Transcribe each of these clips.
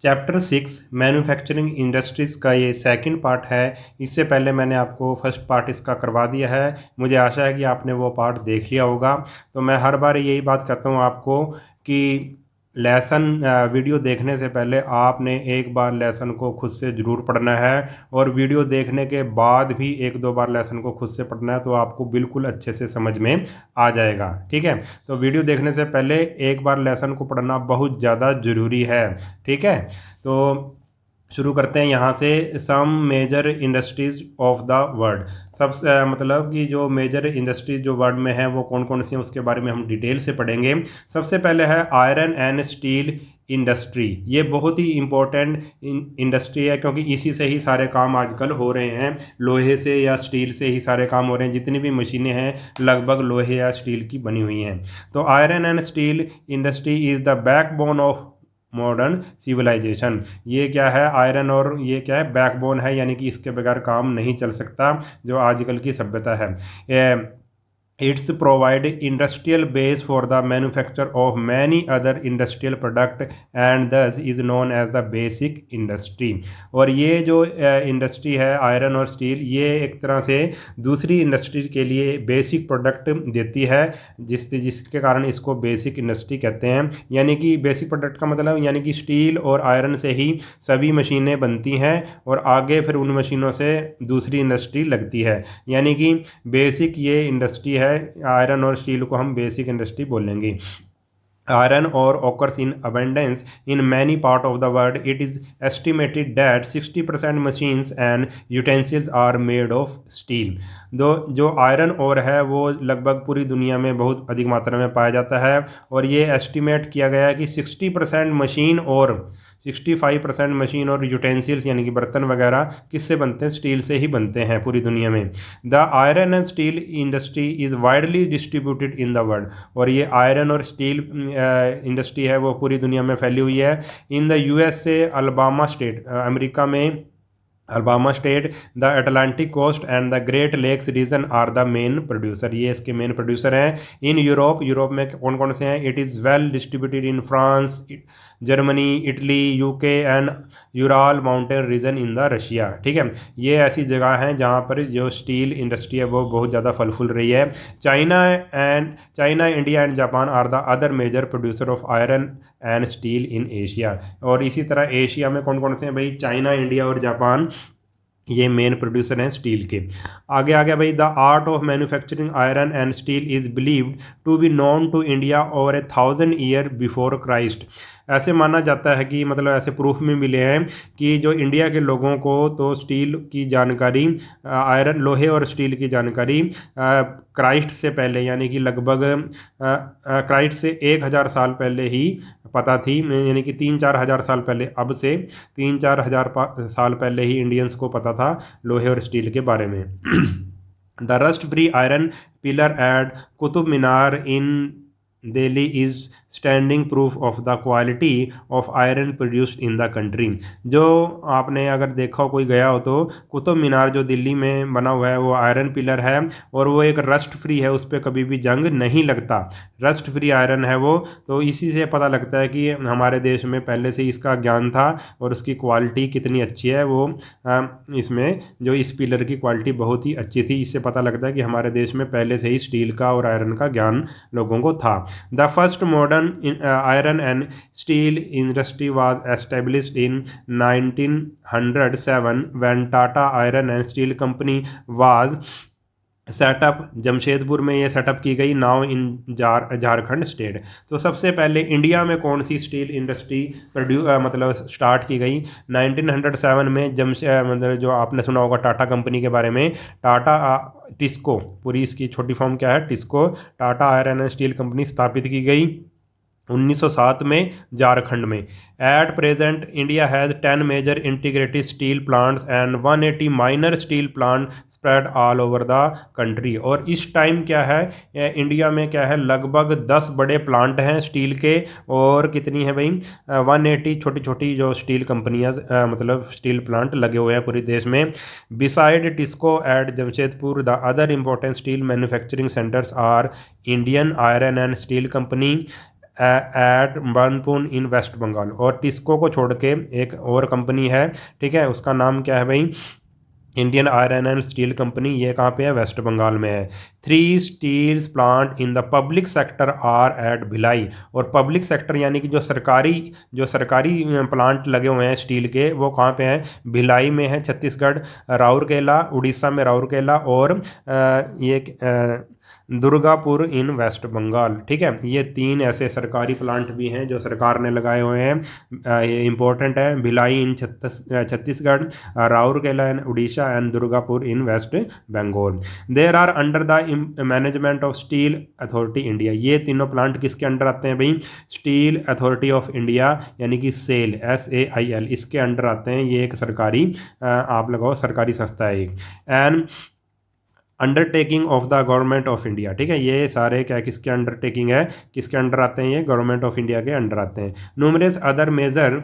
Chapter 6 manufacturing industries का ये second part है। इससे पहले मैंने आपको फर्स्ट पार्ट इसका करवा दिया है। मुझे आशा है कि आपने वो पार्ट देख लिया होगा। तो मैं हर बार यही बात कहता हूँ आपको कि लेसन वीडियो देखने से पहले आपने एक बार लेसन को खुद से ज़रूर पढ़ना है, और वीडियो देखने के बाद भी एक दो बार लेसन को खुद से पढ़ना है, तो आपको बिल्कुल अच्छे से समझ में आ जाएगा। ठीक है, तो वीडियो देखने से पहले एक बार लेसन को पढ़ना बहुत ज़्यादा ज़रूरी है। ठीक है, तो शुरू करते हैं यहाँ से। Some major industries of the world. सब मतलब कि जो मेजर इंडस्ट्रीज जो वर्ल्ड में हैं वो कौन कौन सी हैं उसके बारे में हम डिटेल से पढ़ेंगे। सबसे पहले है आयरन एंड स्टील इंडस्ट्री। ये बहुत ही इम्पोर्टेंट इंडस्ट्री है, क्योंकि इसी से ही सारे काम आजकल हो रहे हैं। लोहे से या स्टील से ही सारे काम हो रहे हैं। जितनी भी मशीनें हैं लगभग लोहे या स्टील की बनी हुई हैं। तो iron and steel industry is the backbone of modern civilization. ये क्या है, आयरन और ये क्या है, बैकबोन है, यानी कि इसके बगैर काम नहीं चल सकता जो आजकल की सभ्यता है। It's provide industrial base for the manufacture of many other industrial product and this is known as the basic industry. और ये जो इंडस्ट्री है आयरन और स्टील, ये एक तरह से दूसरी इंडस्ट्री के लिए बेसिक प्रोडक्ट देती है, जिसके कारण इसको बेसिक इंडस्ट्री कहते हैं। यानी कि बेसिक प्रोडक्ट का मतलब यानी कि स्टील और आयरन से ही सभी मशीनें बनती हैं, और आगे फिर उन मशीनों से दूसरी इंडस्ट्री लगती है। यानी कि बेसिक ये इंडस्ट्री है। आयरन और स्टील को हम बेसिक इंडस्ट्री बोलेंगे। Iron ore occurs in abundance in many parts of the world. It is estimated that 60% machines and utensils are made of steel. जो आयरन ओर है वो लगभग पूरी दुनिया में बहुत अधिक मात्रा में पाया जाता है, और ये एस्टिमेट किया गया है कि 60% मशीन और 65% मशीन और यूटेंसिल्स यानी कि बर्तन वगैरह किससे बनते हैं, स्टील से ही बनते हैं पूरी दुनिया में। The iron and steel industry is widely distributed in the world. और ये आयरन और स्टील इंडस्ट्री है वो पूरी दुनिया में फैली हुई है। In the USA Alabama state, America में Alabama state, the Atlantic coast and the Great Lakes region are the main producer. ये इसके मेन प्रोड्यूसर हैं। इन यूरोप में कौन कौन से हैं, it is well distributed in France, Germany, Italy, UK and Ural mountain region in the Russia. ठीक है, ये ऐसी जगह हैं जहाँ पर जो स्टील इंडस्ट्री है वो बहुत ज़्यादा फल फूल रही है। China, India and Japan are the other major producer of iron and steel in Asia. और इसी तरह एशिया में कौन कौन से हैं भाई, चाइना, इंडिया और जापान, ये मेन प्रोड्यूसर हैं स्टील के। आगे आ गया भाई, the art of manufacturing iron and steel is believed to be known to India over 1000 year before Christ. ऐसे माना जाता है कि मतलब ऐसे प्रूफ में मिले हैं कि जो इंडिया के लोगों को तो स्टील की जानकारी, आयरन लोहे और स्टील की जानकारी क्राइस्ट से पहले यानी कि लगभग क्राइस्ट से 1000 साल पहले ही पता थी। यानी कि 3-4 हज़ार साल पहले, अब से 3-4 हज़ार साल पहले ही इंडियंस को पता था लोहे और स्टील के बारे में। The rust free iron pillar at Qutub Minar in Delhi is standing proof of the quality of iron produced in the country. जो आपने अगर देखा हो, कोई गया हो, तो कुतुब मीनार जो दिल्ली में बना हुआ है वो आयरन पिलर है, और वो एक रस्ट फ्री है, उस पर कभी भी जंग नहीं लगता। रस्ट फ्री आयरन है वो। तो इसी से पता लगता है कि हमारे देश में पहले से इसका ज्ञान था, और उसकी क्वालिटी कितनी अच्छी है। वो इसमें जो इस पिलर की क्वालिटी बहुत ही अच्छी थी। इससे पता लगता है कि हमारे देश में पहले से ही स्टील का और आयरन का ज्ञान लोगों को था। The first modern iron and steel industry was established in 1907 when Tata Iron and Steel Company was setup. Jamshedpur में ये सेटअप की गई, नाउ इन झारखंड स्टेट। तो सबसे पहले इंडिया में कौन सी स्टील इंडस्ट्री मतलब स्टार्ट की गई, 1907 में मतलब जो आपने सुना होगा टाटा कंपनी के बारे में, टाटा टिस्को, पूरी इसकी छोटी फॉर्म क्या है, TISCO, Tata iron and steel company स्थापित की गई 1907 में झारखंड में। At present India has 10 major integrated steel plants and 180 minor steel plant spread all over the country. और इस टाइम क्या है, इंडिया में क्या है, लगभग 10 बड़े प्लांट हैं स्टील के, और कितनी है भाई, 180 छोटी छोटी जो स्टील कंपनियाँ मतलब स्टील प्लांट लगे हुए हैं पूरे देश में। Beside TISCO at Jamshedpur the other important steel manufacturing centers are Indian iron and steel company, at Burnpur in West Bengal. और टिस्को को छोड़ के एक और कंपनी है, ठीक है, उसका नाम क्या है भाई, Indian iron and steel company. ये कहाँ पे है, वेस्ट बंगाल में है। 3 steels plant in the public sector are at Bhilai. और पब्लिक सेक्टर यानी कि जो सरकारी प्लांट लगे हुए हैं स्टील के, वो कहाँ पे हैं, भिलाई में है छत्तीसगढ़, राउरकेला उड़ीसा में राउरकेला, और ये दुर्गापुर इन वेस्ट बंगाल। ठीक है, ये 3 ऐसे सरकारी प्लांट भी हैं जो सरकार ने लगाए हुए हैं। ये इंपॉर्टेंट है, Bhilai in Chhattisgarh, Rourkela in Orissa and Durgapur in West Bengal. There are under the management of Steel Authority India. ये तीनों प्लांट किसके अंडर आते हैं भाई, स्टील अथॉरिटी ऑफ इंडिया यानी कि सेल, SAIL, इसके अंडर आते हैं। ये एक सरकारी आप लगाओ सरकारी संस्था है and undertaking of the government of India. ठीक है, ये सारे क्या किसके अंडरटेकिंग है, किसके अंडर आते हैं, ये गवर्नमेंट ऑफ इंडिया के अंडर आते हैं। Numerous other major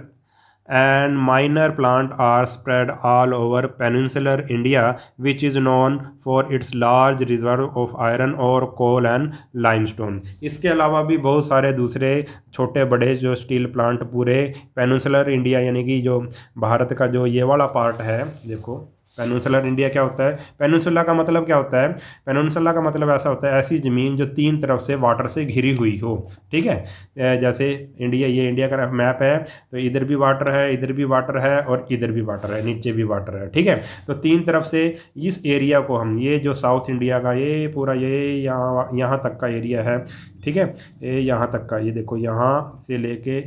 and minor plant are spread all over peninsular India which is known for its large reserve of iron और कोल एंड लाइमस्टोन। इसके अलावा भी बहुत सारे दूसरे छोटे बड़े जो स्टील प्लांट पूरे पेनिनसुलर इंडिया यानी कि जो भारत का जो ये वाला पार्ट है, देखो पेनिनसुलर इंडिया क्या होता है, पेनिनसुला का मतलब क्या होता है, पेनिनसुला का मतलब ऐसा होता है ऐसी ज़मीन जो 3 तरफ से वाटर से घिरी हुई हो। ठीक है, जैसे इंडिया, ये इंडिया का मैप है, तो इधर भी वाटर है, इधर भी वाटर है, और इधर भी वाटर है, नीचे भी वाटर है। ठीक है, तो 3 तरफ से इस एरिया को हम, ये जो साउथ इंडिया का ये पूरा ये यहाँ तक का एरिया है, ठीक है, ये यहाँ तक का, ये देखो यहाँ से लेके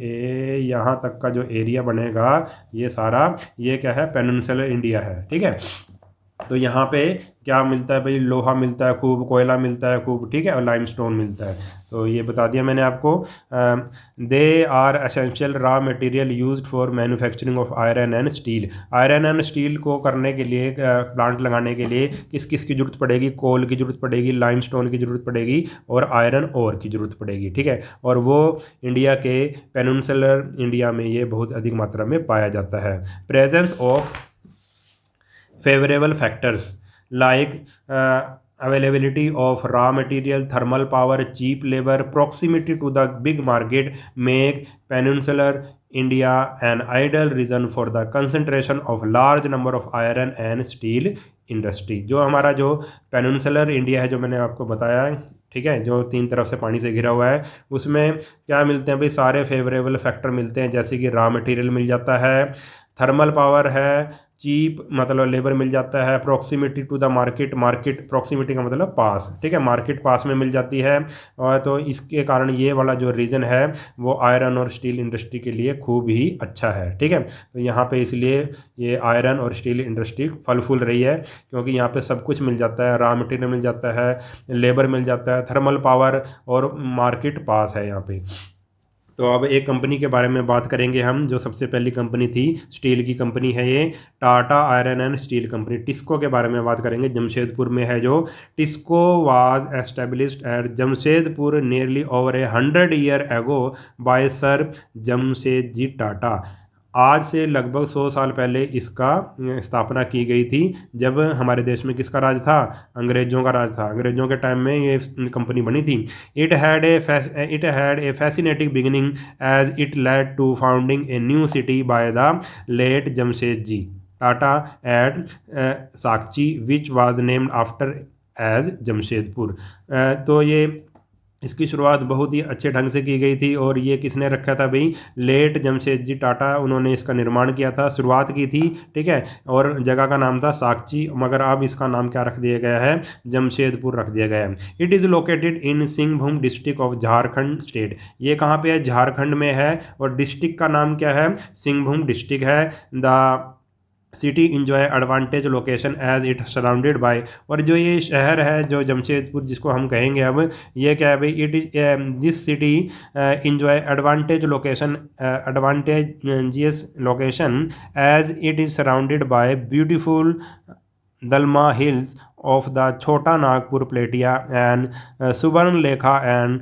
यहाँ तक का जो एरिया बनेगा, ये सारा ये क्या है, पेनिनसुलर इंडिया है। ठीक है, तो यहाँ पे क्या मिलता है भाई, लोहा मिलता है खूब, कोयला मिलता है खूब, ठीक है, और लाइमस्टोन मिलता है। तो ये बता दिया मैंने आपको। They are essential raw material used for manufacturing of iron and steel. Iron and steel को करने के लिए, प्लांट लगाने के लिए किस किस की जरूरत पड़ेगी, कोल की जरूरत पड़ेगी, लाइमस्टोन की जरूरत पड़ेगी, और आयरन ओर की जरूरत पड़ेगी। ठीक है, और वो इंडिया के पेनिनसुलर इंडिया में ये बहुत अधिक मात्रा में पाया जाता है। Presence of favorable factors like availability of raw material, thermal power, cheap labor, proximity to the big market make peninsular India an ideal region for the concentration of large number of iron and steel industry। जो हमारा जो peninsular India है, जो मैंने आपको बताया है, ठीक है, जो 3 तरफ से पानी से घिरा हुआ है, उसमें क्या मिलते हैं भाई, सारे फेवरेबल फैक्टर मिलते हैं, जैसे कि रॉ मटेरियल मिल जाता है, थर्मल पावर है, चीप मतलब लेबर मिल जाता है, proximity to the market, market proximity का मतलब पास, ठीक है, मार्केट पास में मिल जाती है। और तो इसके कारण ये वाला जो रीजन है वो आयरन और स्टील इंडस्ट्री के लिए खूब ही अच्छा है। ठीक है, तो यहाँ पे इसलिए ये आयरन और स्टील इंडस्ट्री फल फूल रही है, क्योंकि यहाँ पे सब कुछ मिल जाता है, रॉ मटेरियल मिल जाता है, लेबर मिल जाता है, थर्मल पावर, और मार्केट पास है यहाँ पे। तो अब एक कंपनी के बारे में बात करेंगे हम, जो सबसे पहली कंपनी थी स्टील की कंपनी है ये, Tata iron and steel company. TISCO के बारे में बात करेंगे, जमशेदपुर में है जो। TISCO was established at Jamshedpur nearly over 100 year ago by sir Jamsetji Tata. आज से लगभग 100 साल पहले इसका स्थापना की गई थी, जब हमारे देश में किसका राज था, अंग्रेज़ों का राज था। अंग्रेज़ों के टाइम में ये कंपनी बनी थी। It had a fascinating beginning as it led to founding a new city by the late Jamsetji Tata at Sakchi which was named after as Jamshedpur. तो ये इसकी शुरुआत बहुत ही अच्छे ढंग से की गई थी, और ये किसने रखा था भाई, लेट जमशेदजी टाटा, उन्होंने इसका निर्माण किया था, शुरुआत की थी। ठीक है, और जगह का नाम था साकची, मगर अब इसका नाम क्या रख दिया गया है, जमशेदपुर रख दिया गया है। It is located in Singhbhum district of Jharkhand state. ये कहाँ पे है, झारखंड में है, और डिस्ट्रिक्ट का नाम क्या है, सिंहभूम डिस्ट्रिक्ट है। The city enjoy advantage location as it surrounded by. और जो ये शहर है जो जमशेदपुर जिसको हम कहेंगे अब, ये क्या है भाई, it is this city enjoy advantage location, advantageous location as it is surrounded by beautiful Dalma hills of the Chota Nagpur plateau and Subarnarekha and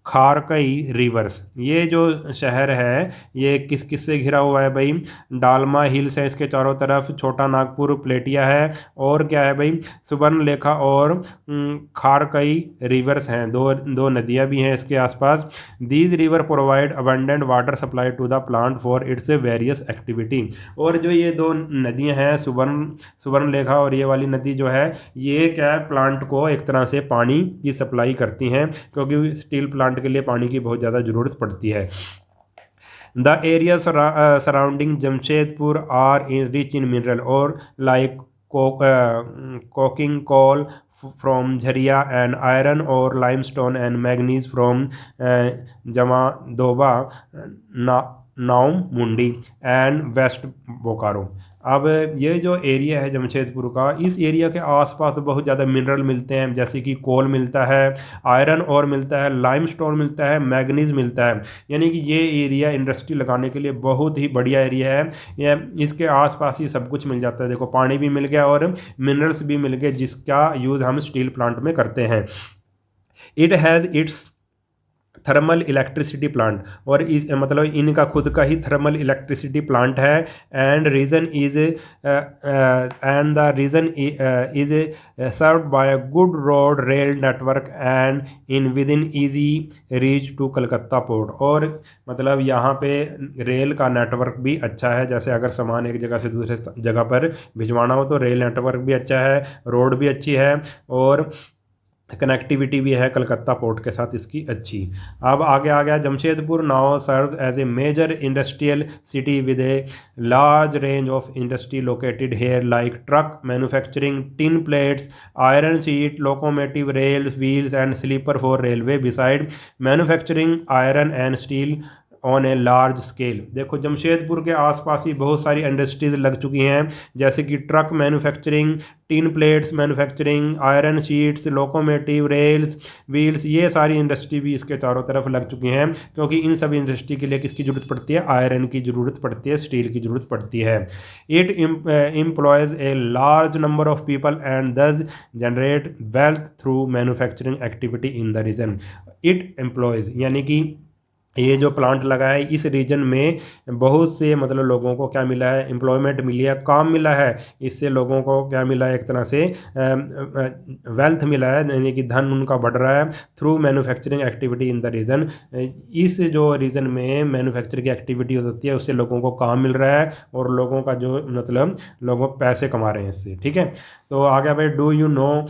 Kharkai rivers. ये जो शहर है ये किस किस से घिरा हुआ है भाई? डालमा हिल्स है इसके चारों तरफ, छोटा नागपुर प्लेटिया है, और क्या है भाई? सुवर्णलेखा और खारकई रिवर्स हैं, दो दो नदियां भी हैं इसके आसपास। These river provide abundant water supply to the plant for its various activity. और जो ये दो नदियां हैं सुवर्णलेखा और ये वाली नदी जो है, ये क्या है, प्लांट को एक तरह से पानी की सप्लाई करती हैं, क्योंकि स्टील प्लांट के लिए पानी की बहुत ज़्यादा ज़रूरत पड़ती है। The area surrounding Jamshedpur are in rich in mineral ore like coking coal from Jharia and iron ore, limestone and manganese from Jamadoba, नाउम मुंडी एंड वेस्ट बोकारो। अब ये जो एरिया है जमशेदपुर का, इस एरिया के आसपास बहुत ज़्यादा मिनरल मिलते हैं, जैसे कि कोल मिलता है, आयरन और मिलता है, लाइमस्टोन मिलता है, मैग्नीज मिलता है। यानी कि ये एरिया इंडस्ट्री लगाने के लिए बहुत ही बढ़िया एरिया है। ये इसके आसपास ही सब कुछ मिल जाता है। देखो पानी भी मिल गया और मिनरल्स भी मिल गए, जिसका यूज़ हम स्टील प्लांट में करते हैं। It has its thermal electricity plant, और इस मतलब इनका खुद का ही थर्मल इलेक्ट्रिसिटी प्लांट है। And reason is and the reason is served by a good road rail network and in with in easy reach to Calcutta port. और मतलब यहाँ पे रेल का नेटवर्क भी अच्छा है, जैसे अगर सामान एक जगह से दूसरे जगह पर भिजवाना हो तो रेल नेटवर्क भी अच्छा है, रोड भी अच्छी है, और कनेक्टिविटी भी है कलकत्ता पोर्ट के साथ इसकी अच्छी। अब आगे आ गया Jamshedpur now serves as a major industrial city with a large range of industry located here like truck manufacturing, tin plates, iron sheet, locomotive, rails, wheels and sleeper for railway, beside manufacturing iron and steel on a large scale. देखो जमशेदपुर के आसपास ही बहुत सारी industries लग चुकी हैं, जैसे कि truck manufacturing, tin plates manufacturing, iron sheets, locomotive, rails, wheels, ये सारी इंडस्ट्री भी इसके चारों तरफ लग चुकी हैं। क्योंकि इन सभी इंडस्ट्री के लिए किसकी ज़रूरत पड़ती है? आयरन की ज़रूरत पड़ती है, स्टील की ज़रूरत पड़ती है। It employs a large number of people and this generate wealth through manufacturing activity in the region. It employs यानी कि ये जो प्लांट लगा है इस रीजन में बहुत से मतलब लोगों को क्या मिला है? एम्प्लॉयमेंट मिली है, काम मिला है। इससे लोगों को क्या मिला है? एक तरह से वेल्थ मिला है, यानी कि धन उनका बढ़ रहा है through manufacturing activity in the region. इस जो रीजन में मैन्युफैक्चर की एक्टिविटी होती है उससे लोगों को काम मिल रहा है, और लोगों का जो मतलब लोगों पैसे कमा रहे हैं इससे। ठीक है, तो आगे भाई, do you know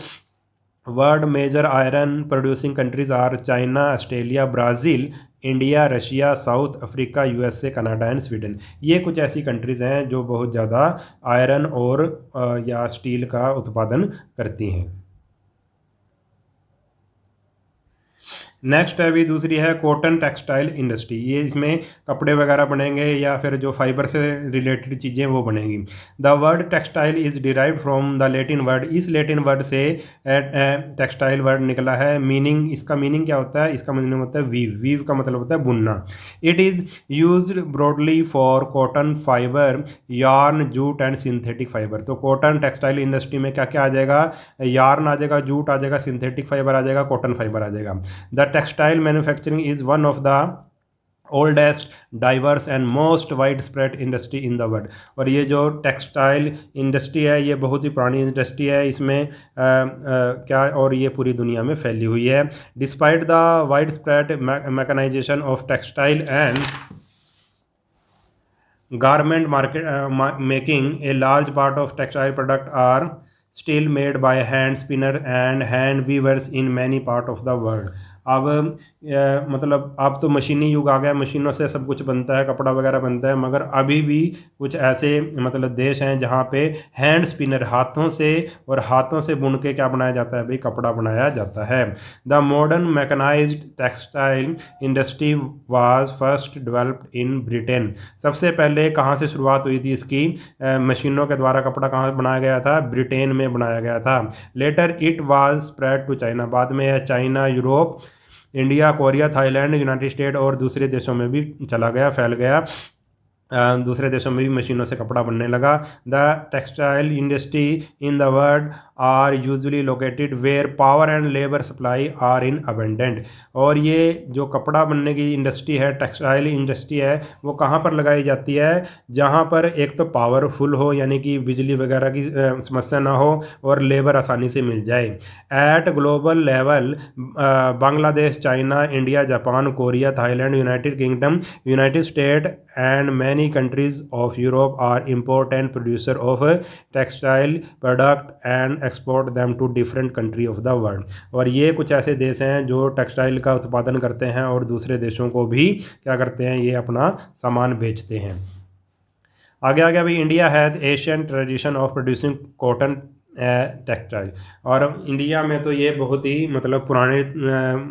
world major iron producing countries are China, Australia, Brazil, India, Russia, South Africa, USA, Canada and Sweden. ये कुछ ऐसी कंट्रीज़ हैं जो बहुत ज़्यादा आयरन और या स्टील का उत्पादन करती हैं। नेक्स्ट है भी दूसरी है कॉटन टेक्सटाइल इंडस्ट्री। ये इसमें कपड़े वगैरह बनेंगे या फिर जो फाइबर से रिलेटेड चीज़ें वो बनेंगी। The word textile is derived from the Latin word. इस लेटिन वर्ड से टेक्सटाइल वर्ड निकला है। मीनिंग, इसका मीनिंग क्या होता है? इसका मीनिंग होता है वीव। वीव का मतलब होता है बुनना। It is used broadly for cotton fibre, yarn, jute and synthetic fibre. तो कॉटन टेक्सटाइल इंडस्ट्री में क्या क्या आ जाएगा? यार्न आ जाएगा, जूट आ जाएगा, सिंथेटिक फाइबर आ जाएगा, कॉटन फाइबर आ जाएगा। The textile manufacturing is one of the oldest, diverse and most widespread industry in the world। और ये जो टेक्सटाइल इंडस्ट्री है ये बहुत ही पुरानी इंडस्ट्री है। इसमें क्या, और ये पूरी दुनिया में फैली हुई है। Despite the wide spread mechanization of textile and garment market making, a large part of textile product are still made by hand spinner and hand weavers in many part of the world। अब मतलब अब तो मशीनी युग आ गया, मशीनों से सब कुछ बनता है, कपड़ा वगैरह बनता है, मगर अभी भी कुछ ऐसे मतलब देश हैं जहाँ पे हैंड स्पिनर, हाथों से और हाथों से बुन के क्या बनाया जाता है भाई? कपड़ा बनाया जाता है। The modern mechanized textile industry was first developed in Britain. सबसे पहले कहाँ से शुरुआत हुई थी इसकी? मशीनों के द्वारा कपड़ा कहाँ बनाया गया था? ब्रिटेन में बनाया गया था। Later it was spread to China. बाद में China, Europe, India, Korea, Thailand, United State और दूसरे देशों में भी चला गया, फैल गया। दूसरे देशों में भी मशीनों से कपड़ा बनने लगा। The textile industry in the world are usually located where power and labour supply are in abundant. और ये जो कपड़ा बनने की इंडस्ट्री है, टेक्सटाइल इंडस्ट्री है, वो कहाँ पर लगाई जाती है? जहाँ पर एक तो पावरफुल हो, यानी कि बिजली वगैरह की समस्या ना हो, और लेबर आसानी से मिल जाए। At global level Bangladesh, China, India, Japan, Korea, Thailand, United Kingdom, United State and many countries of Europe are important producer of textile product and export them to different country of the world. और ये कुछ ऐसे देश हैं जो textile का उत्पादन करते हैं और दूसरे देशों को भी क्या करते हैं, ये अपना सामान बेचते हैं। आगे आगे अभी India has Asian tradition of producing cotton textile. और इंडिया में तो ये बहुत ही मतलब पुराने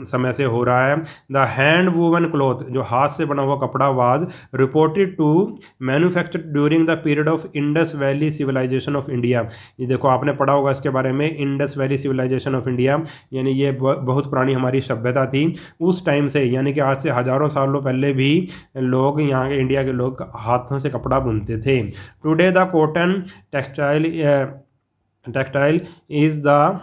समय से हो रहा है। द हैंड वूवन क्लॉथ, जो हाथ से बना हुआ कपड़ा, was reported to manufactured during the period of Indus valley civilization of India. ये देखो, आपने पढ़ा होगा इसके बारे में, Indus valley civilization of India, यानी ये बहुत पुरानी हमारी सभ्यता थी। उस टाइम से, यानी कि आज से हज़ारों सालों पहले भी लोग, यहाँ के इंडिया के लोग हाथों से कपड़ा बुनते थे। Today the cotton textile is the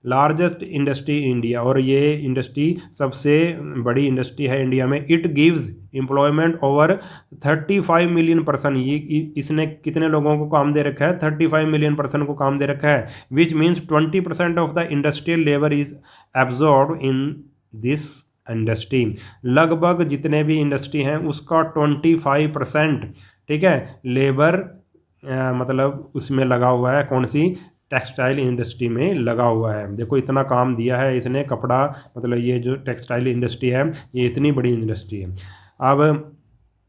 largest industry India. और ये इंडस्ट्री सबसे बड़ी इंडस्ट्री है इंडिया में। It gives employment over 35 million person. ये इसने कितने लोगों को काम दे रखा है? 35 मिलियन पर्सन को काम दे रखा है। Which means 20% of the industrial labour is absorb in this industry. लगभग जितने भी इंडस्ट्री हैं उसका 25%, ठीक है, लेबर मतलब उसमें लगा हुआ है। कौन सी? टेक्सटाइल इंडस्ट्री में लगा हुआ है। देखो, इतना काम दिया है इसने, कपड़ा, मतलब ये जो टेक्सटाइल इंडस्ट्री है ये इतनी बड़ी इंडस्ट्री है। अब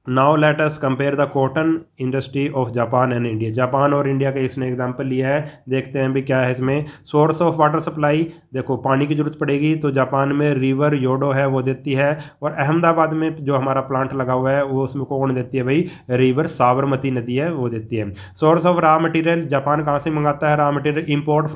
now let us compare the cotton industry of Japan and India. Japan और इंडिया का इसने एग्जांपल लिया है। देखते हैं भी क्या है इसमें। सोर्स ऑफ वाटर सप्लाई, देखो पानी की जरूरत पड़ेगी तो जापान में रिवर योडो है वो देती है। और अहमदाबाद में जो हमारा प्लांट लगा हुआ है वो उसमें कौन देती है भाई? रिवर साबरमती नदी है वो देती है। Source of raw material, Japan कहाँ से मंगाता है raw material? Import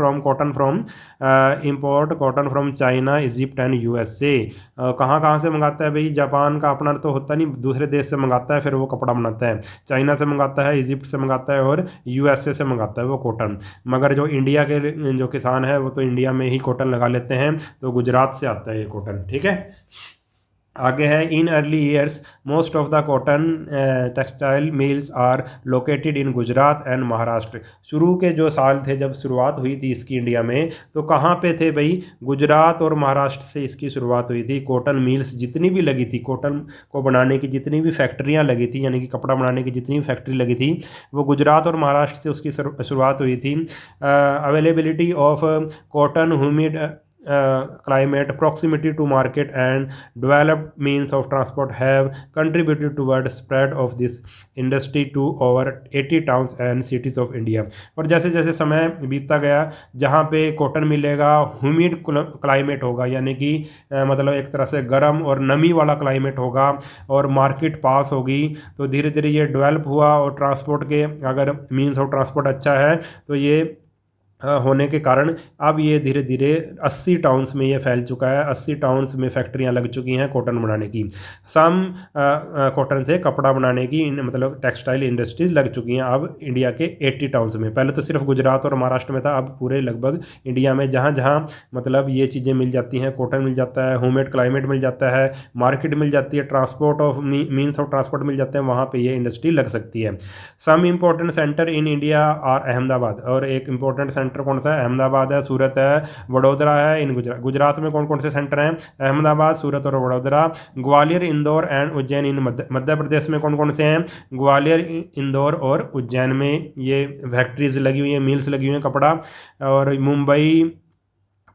cotton from China, Egypt and USA. कहाँ कहाँ से मंगाता है भाई? जापान का अपना तो होता नहीं, दूसरे देश से मंगाता है, फिर वो कपड़ा बनाता है। चाइना से मंगाता है, इजिप्ट से मंगाता है और यूएसए से मंगाता है वो कॉटन। मगर जो इंडिया के जो किसान है वो तो इंडिया में ही कॉटन लगा लेते हैं, तो गुजरात से आता है ये कॉटन, ठीक है। आगे है, in early years most of the cotton textile mills are located in Gujarat and Maharashtra. शुरू के जो साल थे जब शुरुआत हुई थी इसकी इंडिया में, तो कहाँ पे थे भाई? गुजरात और महाराष्ट्र से इसकी शुरुआत हुई थी। कॉटन मिल्स जितनी भी लगी थी, कॉटन को बनाने की जितनी भी फैक्ट्रियाँ लगी थी, यानी कि कपड़ा बनाने की जितनी भी फैक्ट्री लगी थी, वो गुजरात और महाराष्ट्र से उसकी शुरुआत हुई थी। Availability of cotton, humid climate, proximity to market and developed means of transport have contributed toward spread of this industry to over 80 towns and cities of India। और जैसे जैसे समय बीतता गया, जहाँ पे कॉटन मिलेगा, ह्यूमिड क्लाइमेट होगा, यानी कि मतलब एक तरह से गर्म और नमी वाला क्लाइमेट होगा, और मार्केट पास होगी, तो धीरे धीरे ये डेवलप हुआ। और ट्रांसपोर्ट के अगर मीन्स ऑफ ट्रांसपोर्ट अच्छा है तो ये होने के कारण अब ये धीरे धीरे 80 टाउन्स में ये फैल चुका है। 80 टाउन्स में फैक्ट्रियां लग चुकी हैं कॉटन बनाने की। सम कॉटन से कपड़ा बनाने की मतलब टेक्सटाइल इंडस्ट्रीज लग चुकी हैं अब इंडिया के 80 टाउन्स में। पहले तो सिर्फ गुजरात और महाराष्ट्र में था, अब पूरे लगभग इंडिया में जहाँ जहाँ मतलब ये चीज़ें मिल जाती हैं, कॉटन मिल जाता है, ह्यूमिड क्लाइमेट मिल जाता है, मार्केट मिल जाती है, transport of means of transport मिल जाते हैं, वहाँ पर ये इंडस्ट्री लग सकती है। Some important centre in India are Ahmedabad. और एक इंपॉर्टेंट सेंटर कौन सा है? अहमदाबाद है, सूरत है, वडोदरा है। इन गुजरात में कौन कौन से सेंटर हैं? अहमदाबाद, सूरत और वडोदरा। ग्वालियर, इंदौर एंड उज्जैन इन मध्य प्रदेश में कौन कौन से हैं? ग्वालियर, इंदौर और उज्जैन में ये फैक्ट्रीज लगी हुई हैं, मिल्स लगी हुई हैं कपड़ा। और मुंबई,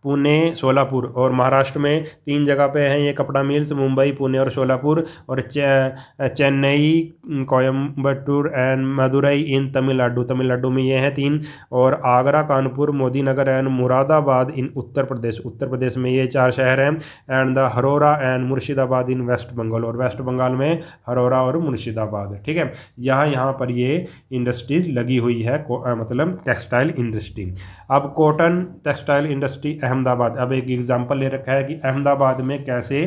पुणे, सोलापुर। और महाराष्ट्र में 3 जगह पे हैं ये कपड़ा मिल्स, मुंबई, पुणे और सोलापुर। और चेन्नई, कोयम्बटूर एंड मदुरई इन तमिलनाडु में ये हैं 3। और आगरा, कानपुर, मोदीनगर एंड मुरादाबाद इन उत्तर प्रदेश में ये 4 शहर हैं। And the Howrah and Murshidabad in West Bengal. और वेस्ट बंगाल में हरोरा और मुर्शिदाबाद, ठीक है। यहाँ पर ये इंडस्ट्रीज लगी हुई है, मतलब टेक्सटाइल इंडस्ट्री। अब कॉटन टेक्सटाइल इंडस्ट्री अहमदाबाद। अब एक एग्जांपल ले रखा है कि अहमदाबाद में कैसे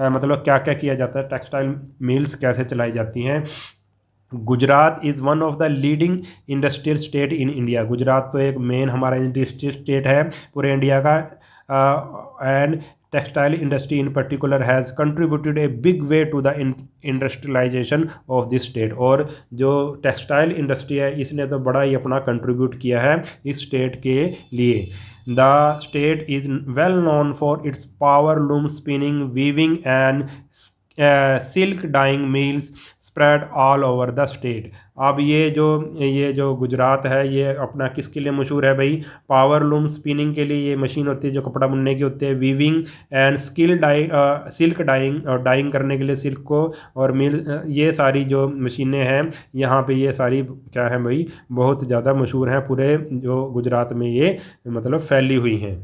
मतलब क्या क्या किया जाता है, टेक्सटाइल मिल्स कैसे चलाई जाती हैं। Gujarat is one of the leading industrial state in India. Gujarat तो एक मेन हमारा इंडस्ट्रियल स्टेट है पूरे इंडिया का। And textile industry in particular has contributed a big way to the industrialization of this state. और जो टेक्सटाइल इंडस्ट्री है इसने तो बड़ा ही अपना कंट्रीब्यूट किया है इस स्टेट के लिए। The state is well known for its power loom spinning weaving and silk dyeing mills spread all over the state. अब ये जो गुजरात है ये अपना किसके लिए मशहूर है भाई? पावर लूम स्पिनिंग के लिए, ये मशीन होती है जो कपड़ा बुनने की होती है। वीविंग एंड सिल्क डाइंग, और डाइंग करने के लिए सिल्क को, और मिल, ये सारी जो मशीनें हैं यहाँ पे ये सारी क्या है भाई, बहुत ज़्यादा मशहूर हैं पूरे जो गुजरात में ये मतलब फैली हुई हैं।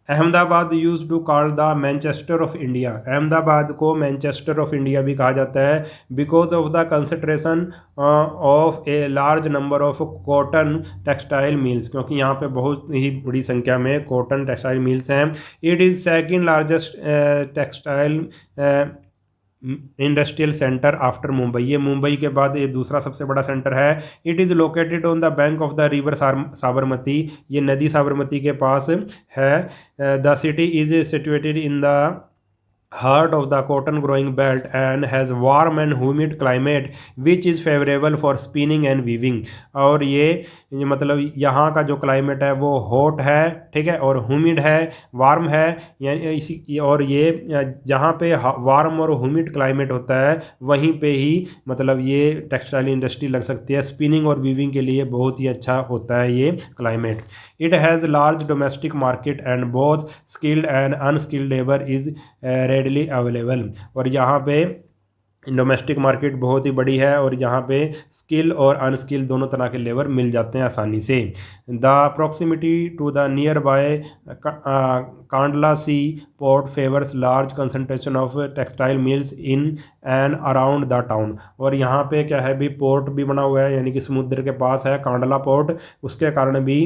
Ahmedabad use to call the Manchester of India. Ahmedabad को मैनचेस्टर ऑफ इंडिया भी कहा जाता है because of the concentration of a large number of cotton textile mills, क्योंकि यहाँ पे बहुत ही बड़ी संख्या में कॉटन टेक्सटाइल मिल्स हैं। It is second largest textile industrial centre after Mumbai. ये मुंबई के बाद ये दूसरा सबसे बड़ा सेंटर है। It is located on the bank of the river Sabarmati. ये नदी साबरमती के पास है। The city is situated in the heart of the cotton growing belt and has warm and humid climate which is favorable for spinning and weaving। और ये मतलब यहाँ का जो क्लाइमेट है वो हॉट है, ठीक है, और ह्यूमिड है, वार्म है। यानी इसी और ये जहाँ पे वार्म और ह्यूमिड क्लाइमेट होता है वहीं पे ही मतलब ये टेक्सटाइल इंडस्ट्री लग सकती है। स्पिनिंग और वीविंग के लिए बहुत ही अच्छा होता है ये climate. It has large domestic market and both skilled and unskilled labour is readily available. और यहाँ पे डोमेस्टिक मार्केट बहुत ही बड़ी है और यहाँ पे स्किल और अनस्किल दोनों तरह के लेबर मिल जाते हैं आसानी से। The proximity to the nearby Kandla sea port favours large concentration of textile mills in and around the town. और यहाँ पे क्या है भी, पोर्ट भी बना हुआ है, यानी कि समुद्र के पास है कांडला पोर्ट, उसके कारण भी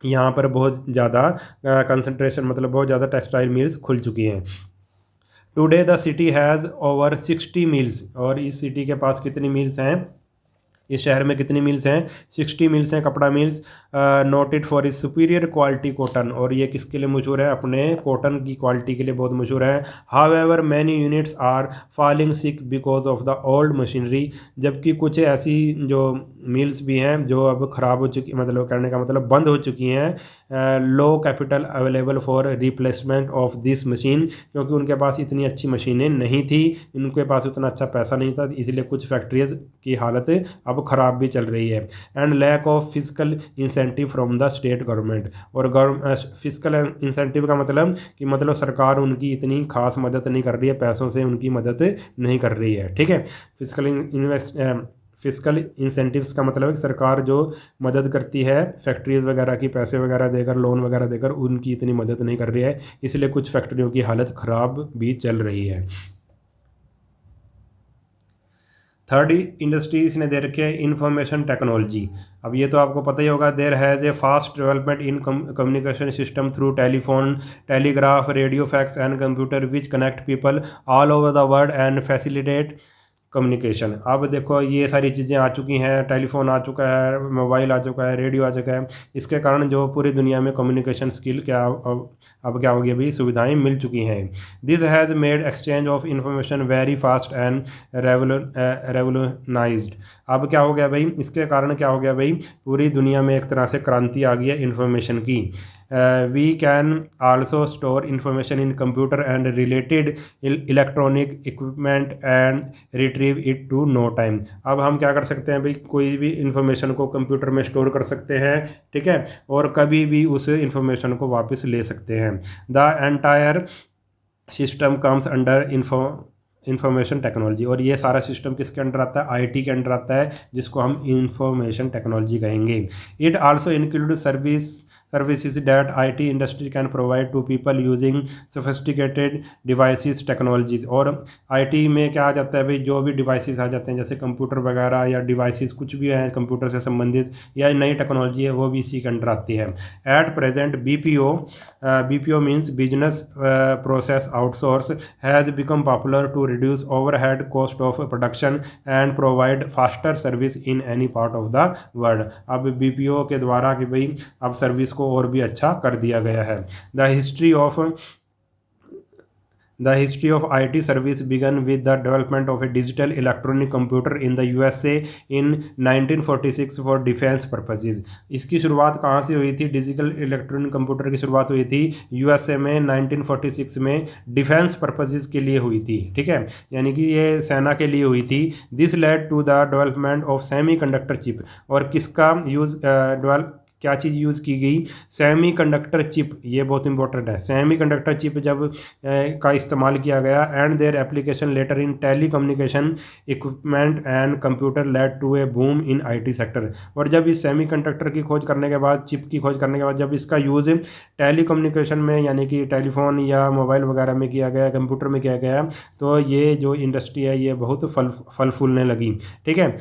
यहाँ पर बहुत ज़्यादा कंसंट्रेशन मतलब बहुत ज़्यादा टेक्सटाइल मिल्स खुल चुकी हैं। Today the city has over 60 mills. और इस सिटी के पास कितनी मिल्स हैं, इस शहर में कितनी मिल्स हैं? 60 मिल्स हैं, कपड़ा mills. Noted for is superior quality cotton. और ये किसके लिए मशहूर है? अपने कॉटन की क्वालिटी के लिए बहुत मशहूर है। However many units are falling sick because of the old machinery. जबकि कुछ ऐसी जो मिल्स भी हैं जो अब ख़राब हो चुकी, मतलब कहने का मतलब बंद हो चुकी हैं। Low capital available for replacement of this machine, क्योंकि उनके पास इतनी अच्छी मशीनें नहीं थी, उनके पास उतना अच्छा पैसा नहीं था, इसलिए कुछ फैक्ट्रीज की हालत अब ख़राब भी चल रही है। And lack of physical incentive from the state government. और फिजिकल इंसेंटिव का मतलब कि मतलब सरकार उनकी इतनी खास मदद नहीं कर रही है, पैसों से उनकी मदद नहीं कर रही है, ठीक है। फिजिकल इंसेंटिव्स का मतलब है कि सरकार जो मदद करती है फैक्ट्रीज वगैरह की, पैसे वगैरह देकर, लोन वगैरह देकर, उनकी इतनी मदद नहीं कर रही है, इसलिए कुछ फैक्ट्रियों की हालत ख़राब भी चल रही है। थर्ड इंडस्ट्री इसने दे रखी है इंफॉर्मेशन टेक्नोलॉजी। अब ये तो आपको पता ही होगा, there has a fast development in communication system through telephone, telegraph, radio, fax and computer which connect people all over the world and facilitate communication. अब देखो ये सारी चीज़ें आ चुकी हैं, टेलीफोन आ चुका है, मोबाइल आ चुका है, रेडियो आ चुका है। इसके कारण जो पूरी दुनिया में कम्युनिकेशन स्किल क्या अब क्या हो गया भाई, सुविधाएं मिल चुकी हैं। This has made exchange of information very fast and revolutionised. अब क्या हो गया भाई, इसके कारण क्या हो गया भाई, पूरी दुनिया में एक तरह से क्रांति आ गई है इन्फॉर्मेशन की। We can also store information in computer and related electronic equipment and retrieve it to no time। अब हम क्या कर सकते हैं भाई, कोई भी इंफॉर्मेशन को कंप्यूटर में स्टोर कर सकते हैं, ठीक है, और कभी भी उस इंफॉर्मेशन को वापस ले सकते हैं। The entire system comes under information technology. और ये सारा सिस्टम किसके अंडर आता है? आईटी के अंडर आता है, जिसको हम इंफॉर्मेशन टेक्नोलॉजी कहेंगे। It also include services that IT industry can provide to people using sophisticated devices technologies। और IT में क्या आ जाता है भाई, जो भी डिवाइसेस आ जाते हैं जैसे कंप्यूटर वगैरह या डिवाइसेस कुछ भी हैं कंप्यूटर से संबंधित या नई टेक्नोलॉजी है, वो भी इसी के अंडर आती है। At present BPO means business process outsource has become popular to reduce overhead cost of production and provide faster service in any part of the world. अब BPO के द्वारा कि भाई अब सर्विस को और भी अच्छा कर दिया गया है। The history of IT service began with the development of a digital electronic computer in the USA in 1946 for defense purposes। इसकी शुरुआत कहाँ से हुई थी? डिजिटल इलेक्ट्रॉनिक कंप्यूटर की शुरुआत हुई थी USA में 1946 में डिफेंस पर्पसेस के लिए हुई थी, ठीक है, यानी कि ये सेना के लिए हुई थी। This led to the development of semiconductor chip. और किसका यूज़ क्या चीज़ यूज़ की गई? सेमी कंडक्टर चिप, ये बहुत इंपॉर्टेंट है। सेमी कंडक्टर चिप जब का इस्तेमाल किया गया and their application later in telecommunication equipment and computer led to a boom in IT sector. और जब इस सेमी कंडक्टर की खोज करने के बाद, चिप की खोज करने के बाद, जब इसका यूज़ टेली कम्युनिकेशन में यानी कि टेलीफोन या मोबाइल वगैरह में किया गया, कंप्यूटर में किया गया, तो ये जो इंडस्ट्री है ये बहुत फल फूलने लगी, ठीक है।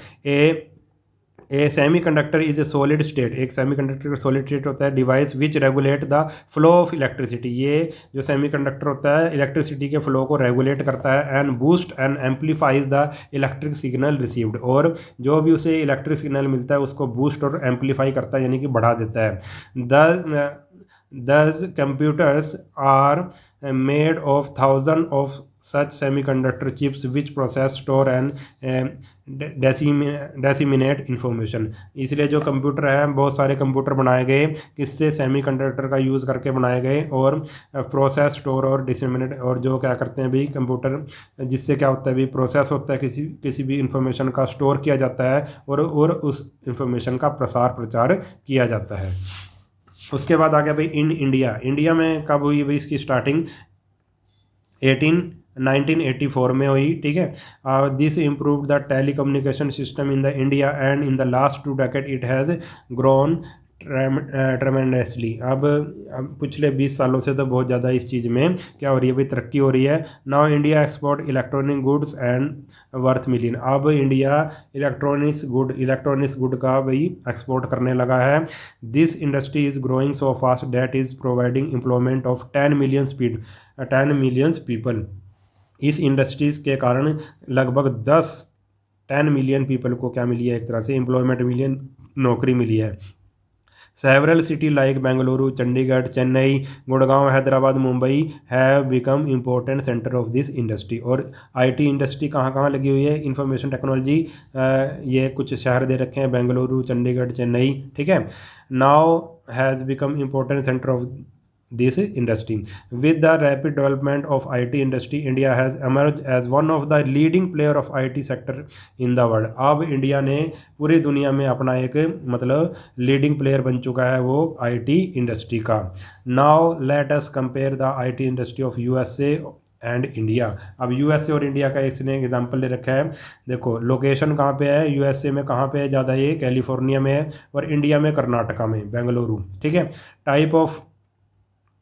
A semi conductor is a solid state, एक सेमी कंडक्टर का सॉलिड स्टेट होता है device which regulate the flow of electricity. ये जो सेमी कंडक्टर होता है इलेक्ट्रिसिटी के फ्लो को रेगुलेट करता है and boost and amplifies the electric signal received. और जो भी उसे इलेक्ट्रिक सिग्नल मिलता है उसको बूस्ट और एम्पलीफाई करता है, यानी कि बढ़ा देता है। Thus computers are made of thousands of such semiconductor chips which process, store and disseminate information। इसलिए जो कंप्यूटर है, बहुत सारे कंप्यूटर बनाए गए किससे? सेमीकंडक्टर का यूज़ करके बनाए गए, और प्रोसेस, स्टोर और डिसेमिनेट, और जो क्या करते हैं भी कंप्यूटर, जिससे क्या होता है भी प्रोसेस होता है, किसी भी इंफॉर्मेशन का स्टोर किया जाता है और उस इंफॉर्मेशन का प्रसार प्रचार किया जाता है। उसके बाद आ गया भाई इंडिया में कब हुई भाई इसकी स्टार्टिंग? 1984 में हुई, ठीक है। This improve the telecommunication system in the India and in the last 2 decade it has grown tremendously. अब पिछले 20 सालों से तो बहुत ज़्यादा इस चीज़ में क्या हो रही है भाई? तरक्की हो रही है। Now India export electronic goods and worth million. अब इंडिया इलेक्ट्रॉनिक्स गुड का भाई एक्सपोर्ट करने लगा है। This industry is growing so fast that is providing employment of 10 million people. इस इंडस्ट्रीज़ के कारण लगभग 10 मिलियन पीपल को क्या मिली है? एक तरह से एम्प्लॉयमेंट मिली है, नौकरी मिली है। Several cities like Bengaluru, Chandigarh, Chennai, Gurgaon, Hyderabad, Mumbai have become important centre of this industry. और IT इंडस्ट्री कहाँ कहाँ लगी हुई है? इंफॉर्मेशन टेक्नोलॉजी, ये कुछ शहर दे रखे हैं, बेंगलुरु, चंडीगढ़, चेन्नई, ठीक है। Now has become important centre of this industry. With the rapid development of IT industry, India has emerged as one of the leading player of IT sector in the world। अब India ने पूरी दुनिया में अपना एक मतलब leading player बन चुका है वो IT इंडस्ट्री का। Now let us compare the IT industry of USA and India. अब USA और इंडिया का इसने एग्जांपल ले रखा है। देखो लोकेशन कहाँ पे है? USA में कहाँ पे है ज़्यादा? ये कैलिफोर्निया में है, और इंडिया में कर्नाटका में, बेंगलुरु, ठीक है। Type of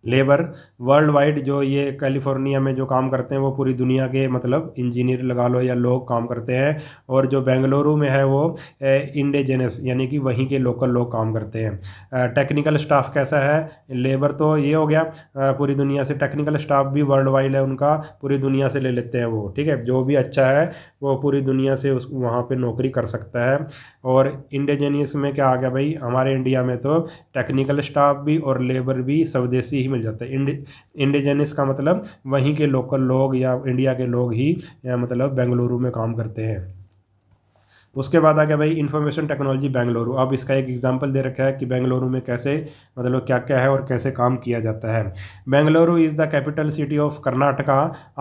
labour world wide, जो ये कैलिफोर्निया में जो काम करते हैं वो पूरी दुनिया के मतलब इंजीनियर लगा लो या लोग काम करते हैं, और जो बेंगलुरु में है वो इंडिजिनस यानी कि वहीं के लोकल लोग काम करते हैं। टेक्निकल स्टाफ कैसा है? लेबर तो ये हो गया पूरी दुनिया से, टेक्निकल स्टाफ भी वर्ल्ड वाइड है उनका, पूरी दुनिया से ले लेते हैं वो, ठीक है। जो भी अच्छा है वो पूरी दुनिया से उस वहाँ पे नौकरी कर सकता है। और इंडिजिनियस में क्या आ गया भाई? हमारे इंडिया में तो टेक्निकल स्टाफ भी और लेबर भी स्वदेशी ही मिल जाता है। इंडिजिनस का मतलब वहीं के लोकल लोग या इंडिया के लोग ही या मतलब बेंगलुरु में काम करते हैं। उसके बाद आ गया भाई इंफॉर्मेशन टेक्नोलॉजी बेंगलुरु। अब इसका एक एग्जांपल दे रखा है कि बेंगलुरु में कैसे मतलब क्या क्या है और कैसे काम किया जाता है। Bengaluru is the capital city of Karnataka.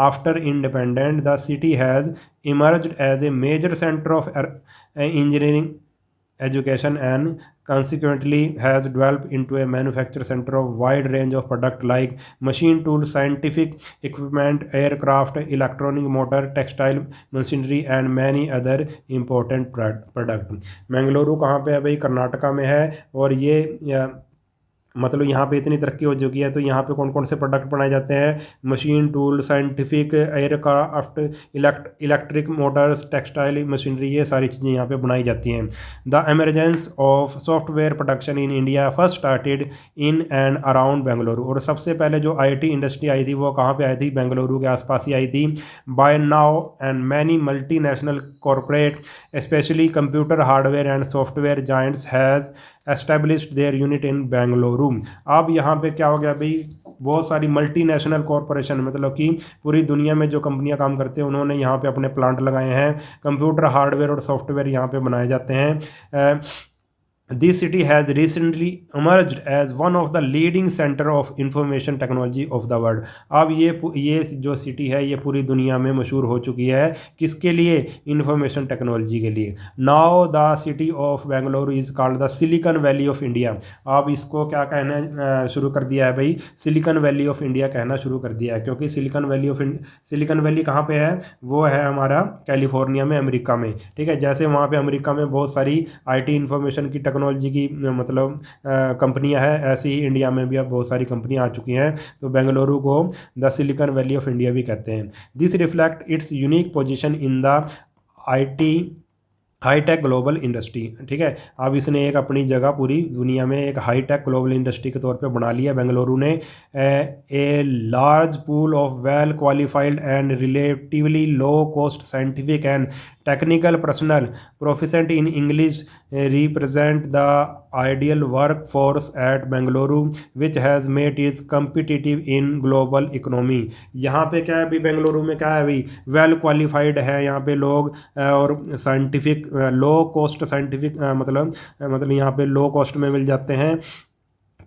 After independent the city has emerged as a major centre of engineering education and consequently has developed into a manufacturing center of wide range of products like machine tools, scientific equipment, aircraft, electronic motor, textile machinery and many other important product। Bengaluru कहाँ पे है भाई? कर्नाटका में है, और ये मतलब यहाँ पे इतनी तरक्की हो चुकी है, तो यहाँ पे कौन कौन से प्रोडक्ट बनाए जाते हैं, machine tool, scientific, aircraft, electric Motors, textile machinery, ये सारी चीज़ें यहाँ पे बनाई जाती हैं। The emergence of software production in India first started in and around Bengaluru. और सबसे पहले जो आईटी इंडस्ट्री आई थी वो कहाँ पे आई थी, बेंगलुरु के आसपास ही आई थी। By now and many multinational corporate specially computer hardware and software giants has established their unit in Bengaluru. अब यहाँ पे क्या हो गया भाई, बहुत सारी मल्टीनेशनल कॉरपोरेशन, मतलब कि पूरी दुनिया में जो कंपनियां काम करते हैं उन्होंने यहाँ पे अपने प्लांट लगाए हैं। कंप्यूटर हार्डवेयर और सॉफ्टवेयर यहाँ पे बनाए जाते हैं। This city has recently emerged as one of the leading center of information technology of the world। अब ये जो सिटी है ये पूरी दुनिया में मशहूर हो चुकी है, किसके लिए, इंफॉर्मेशन टेक्नोलॉजी के लिए। Now the city of Bengaluru is called the silicon valley of India. अब इसको क्या कहना शुरू कर दिया है भाई, सिलिकॉन वैली ऑफ इंडिया कहना शुरू कर दिया है, क्योंकि सिलिकॉन वैली कहाँ पे है, वो है हमारा कैलिफोर्निया में, अमेरिका में। ठीक है, जैसे वहाँ पे अमेरिका में बहुत सारी IT इंफॉर्मेशन की टेक्नोलॉजी की मतलब कंपनियां हैं, ऐसे ही इंडिया में भी अब बहुत सारी कंपनियां आ चुकी हैं। तो बेंगलुरु को the silicon valley of India भी कहते हैं। This reflect its unique position in the IT hi tech global industry. ठीक है, अब इसने एक अपनी जगह पूरी दुनिया में एक हाईटेक ग्लोबल इंडस्ट्री के तौर पे बना लिया बेंगलुरु ने। A large pool of well qualified and relatively low cost scientific and technical personal proficient in English represent the ideal work force at Bengaluru which has made it's competitive in global economy. यहाँ पे क्या है अभी बेंगलुरु में, क्या है अभी, well qualified है यहाँ पे लोग, और साइंटिफिक लो कॉस्ट साइंटिफिक मतलब यहाँ पे लो कॉस्ट में मिल जाते हैं,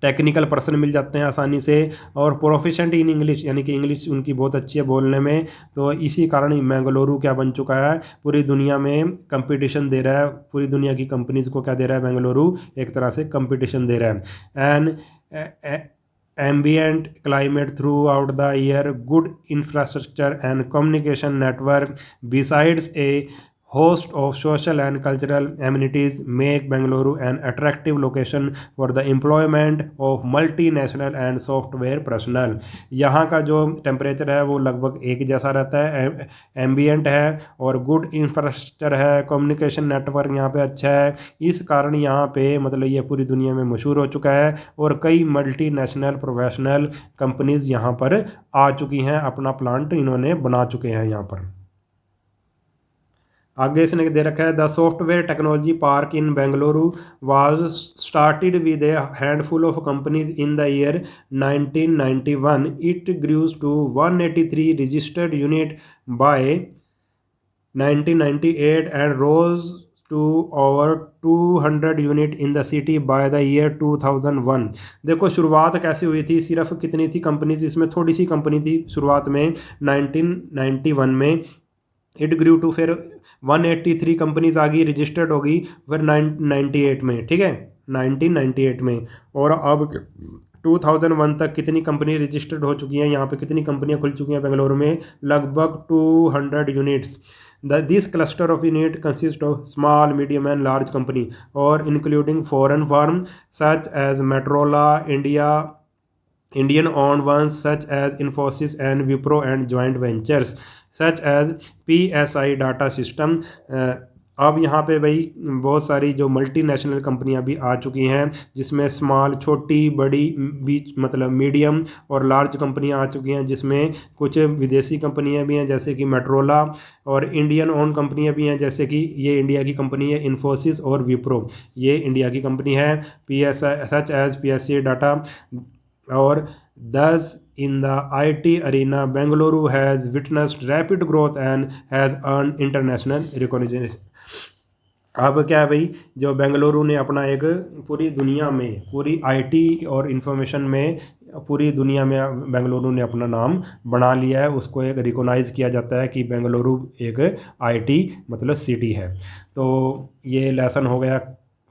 टेक्निकल पर्सन मिल जाते हैं आसानी से, और प्रोफिशेंट इन इंग्लिश, यानी कि इंग्लिश उनकी बहुत अच्छी है बोलने में। तो इसी कारण ही बेंगलुरु क्या बन चुका है, पूरी दुनिया में कंपटीशन दे रहा है, पूरी दुनिया की कंपनीज़ को क्या दे रहा है, बेंगलुरु एक तरह से कंपटीशन दे रहा है। And ambient climate throughout the year, good infrastructure and communication network, besides a host of social and cultural amenities make Bengaluru an attractive location for the employment of multinational and software personnel। यहाँ का जो temperature है वो लगभग एक जैसा रहता है, एम्बियंट है और गुड इंफ्रास्ट्रक्चर है, कम्युनिकेशन नेटवर्क यहाँ पे अच्छा है। इस कारण यहाँ पे मतलब ये पूरी दुनिया में मशहूर हो चुका है और कई मल्टीनेशनल प्रोफेशनल कंपनीज यहाँ पर आ चुकी हैं, अपना प्लांट इन्होंने बना चुके हैं यहाँ पर। आगे इसने दे रखा है, the software technology park in Bengaluru was started with a handful of companies in the year 1991। It grows to 183 registered unit by 1998 and rose to over 200 unit in the city by the year 2001। देखो शुरुआत कैसे हुई थी, सिर्फ कितनी थी companies, इसमें थोड़ी सी कंपनी थी शुरुआत में 1991 में। इट ग्रू टू फिर 183 कंपनीज आ गई, रजिस्टर्ड हो गई फिर 98 में। ठीक है, 1998 में, और अब 2001 तक कितनी कंपनी रजिस्टर्ड हो चुकी हैं, यहाँ पे कितनी कंपनियाँ खुल चुकी हैं बेंगलुरु में, लगभग 200 units. This cluster of unit consist of small medium and large company और including foreign firm such as Motorola, Indian owned ones such as Infosys and Wipro and joint ventures such as PSI Data System। अब यहाँ पे भाई बहुत सारी जो multinational कंपनियाँ भी आ चुकी हैं, जिसमें स्मॉल, छोटी, बड़ी, बीच मतलब मीडियम और लार्ज कंपनियाँ आ चुकी हैं, जिसमें कुछ विदेशी कंपनियाँ भी हैं जैसे कि मेट्रोला, और इंडियन ओन कंपनियाँ भी हैं जैसे कि ये इंडिया की कंपनी है इन्फोसिस और विप्रो, ये इंडिया की कंपनी है। PSI such as PSI data. और thus in the IT arena Bengaluru has witnessed rapid growth and has earned international recognition। अब क्या है भाई, जो बेंगलुरु ने अपना एक पूरी दुनिया में, पूरी IT और इंफॉर्मेशन में पूरी दुनिया में बेंगलुरु ने अपना नाम बना लिया है, उसको एक रिकॉग्नाइज़ किया जाता है कि बेंगलुरु एक IT मतलब सिटी है। तो ये लेसन हो गया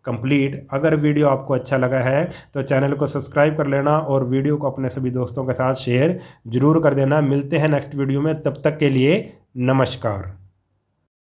कंप्लीट। अगर वीडियो आपको अच्छा लगा है तो चैनल को सब्सक्राइब कर लेना और वीडियो को अपने सभी दोस्तों के साथ शेयर ज़रूर कर देना। मिलते हैं नेक्स्ट वीडियो में, तब तक के लिए नमस्कार।